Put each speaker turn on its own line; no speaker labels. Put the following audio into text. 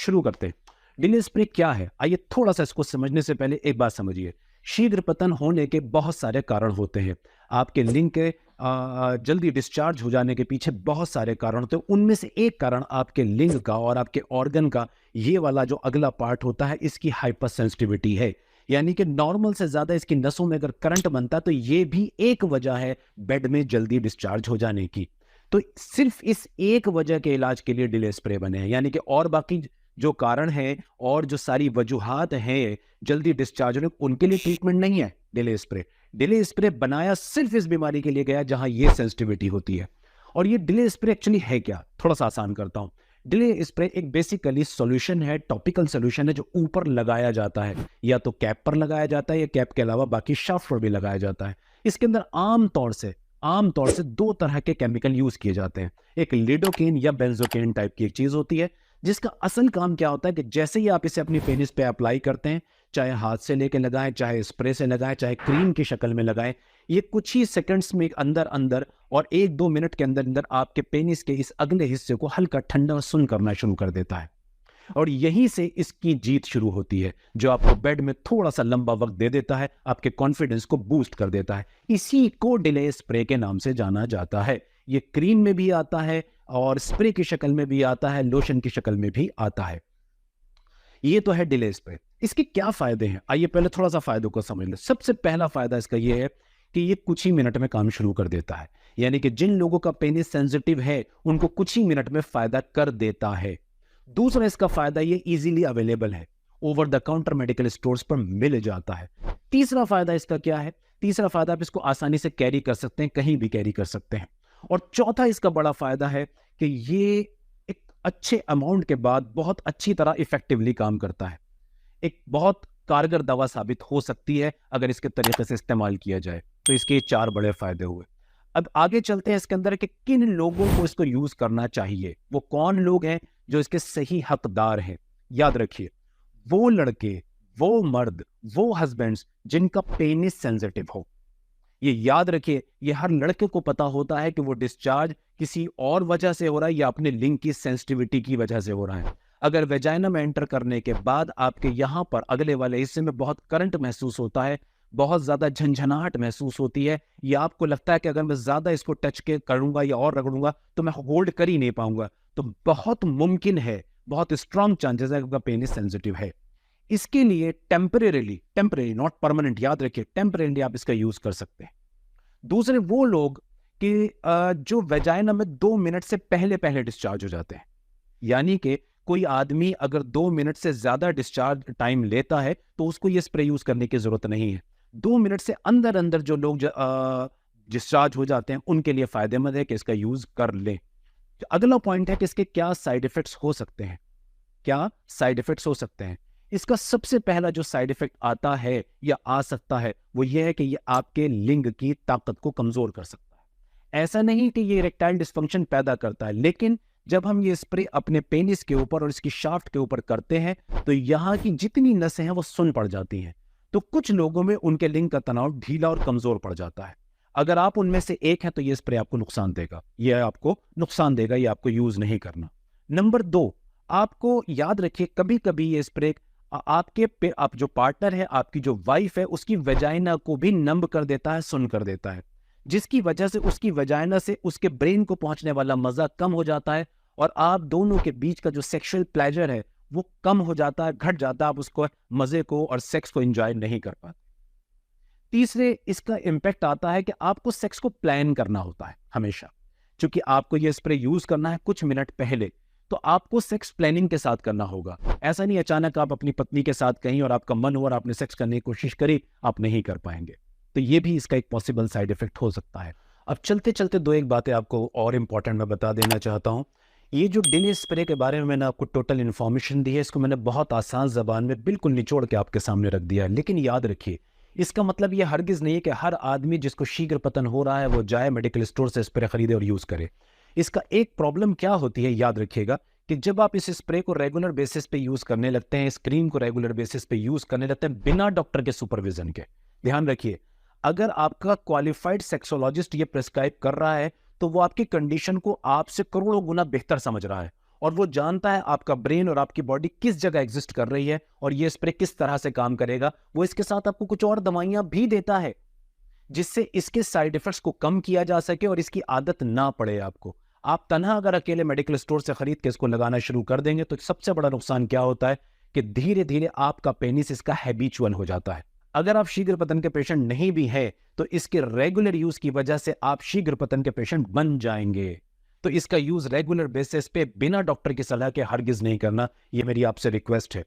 शुरू करते हैं। डिले स्प्रे क्या है, आइए थोड़ा सा इसको समझने से पहले एक बात समझिए। शीघ्र पतन होने के बहुत सारे कारण होते हैं। आपके लिंग के जल्दी डिस्चार्ज हो जाने के पीछे बहुत सारे कारण होते हैं। उनमें से एक कारण आपके लिंग का और आपके ऑर्गन का ये वाला जो अगला पार्ट होता है, इसकी हाइपर सेंसिटिविटी है। यानी कि नॉर्मल से ज्यादा इसकी नसों में अगर करंट बनता है तो ये भी एक वजह है बेड में जल्दी डिस्चार्ज हो जाने की। तो सिर्फ इस एक वजह के इलाज के लिए डिले स्प्रे बने हैं, यानी कि और बाकी जो कारण है और जो सारी वजूहात हैं जल्दी डिस्चार्ज होने, उनके लिए ट्रीटमेंट नहीं है डिले स्प्रे। डिले स्प्रे बनाया सिर्फ इस बीमारी के लिए गया जहां ये सेंसिटिविटी होती है। और ये डिले स्प्रे एक्चुअली है क्या, थोड़ा सा आसान करता हूं। डिले स्प्रे एक बेसिकली सॉल्यूशन है, टॉपिकल सॉल्यूशन है, जो ऊपर लगाया जाता है। या तो कैप पर लगाया जाता है या कैप के अलावा बाकी शाफ्ट पर भी लगाया जाता है। इसके अंदर आमतौर से दो तरह के केमिकल यूज किए जाते हैं। एक लिडोकेन या बेंजोकेन टाइप की एक चीज होती है, जिसका असल काम क्या होता है कि जैसे ही आप इसे अपनी पेनिस पे अप्लाई करते हैं, चाहे हाथ से लेके लगाएं, चाहे स्प्रे से लगाएं, चाहे क्रीम की शक्ल में लगाएं, ये कुछ ही सेकंड्स में अंदर अंदर और 1-2 मिनट के अंदर अंदर आपके पेनिस के इस अगले हिस्से को हल्का ठंडा और सुन्न करना शुरू कर देता है। और यहीं से इसकी जीत शुरू होती है, जो आपको बेड में थोड़ा सा लंबा वक्त दे देता है, आपके कॉन्फिडेंस को बूस्ट कर देता है। इसी को डिले स्प्रे के नाम से जाना जाता है। ये क्रीम में भी आता है और स्प्रे की शक्ल में भी आता है, लोशन की शक्ल में भी आता है। ये तो है डिले स्प्रे। इसके क्या फायदे हैं, आइए पहले थोड़ा सा फायदों को समझ लें। सबसे पहला फायदा इसका ये है कि ये कुछ ही मिनट में काम शुरू कर देता है। यानी कि जिन लोगों का पेनिस सेंसिटिव है उनको कुछ ही मिनट में फायदा कर देता है। दूसरा इसका फायदा, ये इजीली अवेलेबल है, over the counter medical stores पर मिल जाता है। तीसरा फायदा इसका क्या है, तीसरा फायदा आप इसको आसानी से कैरी कर सकते हैं, कहीं भी कैरी कर सकते हैं। और चौथा इसका बड़ा फायदा है कि ये एक अच्छे अमाउंट के बाद बहुत अच्छी तरह इफेक्टिवली काम करता है। एक बहुत कारगर दवा साबित हो सकती है अगर इसके तरीके से इस्तेमाल किया जाए। तो इसके 4 बड़े फायदे हुए। अब आगे चलते हैं इसके अंदर कि किन लोगों को इसको यूज करना चाहिए, वो कौन लोग हैं जो इसके सही हकदार हैं। याद रखिए, वो लड़के, वो मर्द, वो हस्बैंड्स जिनका पेनिस सेंसिटिव हो। ये याद रखिए, ये हर लड़के को पता होता है कि वो डिस्चार्ज किसी और वजह से हो रहा है या अपने लिंग की सेंसिटिविटी की वजह से हो रहा है। अगर वेजाइना में एंटर करने के बाद आपके यहाँ पर अगले वाले हिस्से में बहुत करंट महसूस होता है, बहुत ज्यादा झंझनाहट महसूस होती है, या आपको लगता है कि अगर मैं ज्यादा इसको टच के करूंगा या और रगड़ूंगा तो मैं होल्ड कर ही नहीं पाऊंगा, तो बहुत मुमकिन है, बहुत स्ट्रांग चांसेस है आपका पेनिस सेंसिटिव है। इसके लिए टेम्परेरी नॉट परमानेंट, याद रखिए टेम्परेरी आप इसका यूज कर सकते हैं। दूसरे वो लोग कि जो वेजाइना में 2 मिनट से पहले पहले डिस्चार्ज हो जाते हैं। यानी कि कोई आदमी अगर 2 मिनट से ज्यादा डिस्चार्ज टाइम लेता है तो उसको ये स्प्रे यूज करने की जरूरत नहीं है। 2 मिनट से अंदर अंदर जो लोग डिस्चार्ज हो जाते हैं उनके लिए फायदेमंद है कि इसका यूज कर लें। तो अगला पॉइंट है कि इसके क्या साइड इफेक्ट्स हो सकते हैं। क्या साइड इफेक्ट्स हो सकते हैं? इसका सबसे पहला जो साइड इफेक्ट आता है या आ सकता है वो ये है कि ये आपके लिंग की ताकत को कमजोर कर सकता है। ऐसा नहीं कि ये इरेक्टाइल डिस्फंक्शन पैदा करता है, लेकिन जब हम ये स्प्रे अपने पेनिस के ऊपर और इसकी शाफ्ट के ऊपर करते हैं तो यहाँ की जितनी नसें हैं वो सुन्न पड़ जाती हैं। तो कुछ लोगों में उनके लिंग का तनाव ढीला और कमजोर पड़ जाता है। अगर आप उनमें से एक हैं तो ये स्प्रे आपको नुकसान देगा, ये आपको यूज नहीं करना। नंबर 2, आपको याद रखिए कभी कभी ये स्प्रे आप जो पार्टनर है, आपकी जो वाइफ है, उसकी वेजाइना को भी नंब कर देता है, सुन्न कर देता है, जिसकी वजह से उसकी वेजाइना से उसके ब्रेन को पहुंचने वाला मजा कम हो जाता है और आप दोनों के बीच का जो सेक्सुअल प्लेजर है वो कम हो जाता है, घट जाता है, आप उसको मजे को और सेक्स को एंजॉय नहीं कर पाते। तीसरे इसका इम्पैक्ट आता है कि आपको सेक्स को प्लान करना होता है हमेशा, क्योंकि आपको ये स्प्रे यूज करना है कुछ मिनट पहले, तो आपको सेक्स प्लानिंग के साथ करना होगा। ऐसा नहीं अचानक आप अपनी पत्नी के साथ कहीं और आपका मन हो और आपने सेक्स करने की कोशिश करी, आप नहीं कर पाएंगे। तो ये भी इसका एक पॉसिबल साइड इफेक्ट हो सकता है। अब चलते चलते 2-1 बातें आपको और इंपॉर्टेंट मैं बता देना चाहता हूँ। ये जो डिले स्प्रे के बारे में मैंने आपको टोटल इन्फॉर्मेशन दी है, इसको मैंने बहुत आसान जबान में बिल्कुल निचोड़ के आपके सामने रख दिया है। लेकिन याद रखिए, इसका मतलब ये हरगिज नहीं है कि हर आदमी जिसको शीघ्र पतन हो रहा है वो जाए मेडिकल स्टोर से स्प्रे खरीदे और यूज करे। इसका एक प्रॉब्लम क्या होती है, याद रखिएगा कि जब आप इस स्प्रे को रेगुलर बेसिस पे यूज करने लगते हैं, इस क्रीम को रेगुलर बेसिस पे यूज करने लगते हैं बिना डॉक्टर के सुपरविजन के, ध्यान रखिए, अगर आपका क्वालिफाइड सेक्सोलॉजिस्ट ये प्रिस्क्राइब कर रहा है तो वो आपकी कंडीशन को आपसे करोड़ों गुना बेहतर समझ रहा है और वो जानता है आपका ब्रेन और आपकी बॉडी किस जगह एग्जिस्ट कर रही है और ये स्प्रे किस तरह से काम करेगा। वो इसके साथ आपको कुछ और दवाइयां भी देता है जिससे इसके साइड इफेक्ट्स को कम किया जा सके और इसकी आदत ना पड़े आपको। आप तन्हा अगर अकेले मेडिकल स्टोर से खरीद के इसको लगाना शुरू कर देंगे तो सबसे बड़ा नुकसान क्या होता है कि धीरे धीरे आपका पेनिस इसका हैबिचुअल हो जाता है। अगर आप शीघ्र पतन के पेशेंट नहीं भी हैं तो इसके रेगुलर यूज की वजह से आप शीघ्र पतन के पेशेंट बन जाएंगे। तो इसका यूज रेगुलर बेसिस पे बिना डॉक्टर की सलाह के हरगिज नहीं करना, ये मेरी आपसे रिक्वेस्ट है।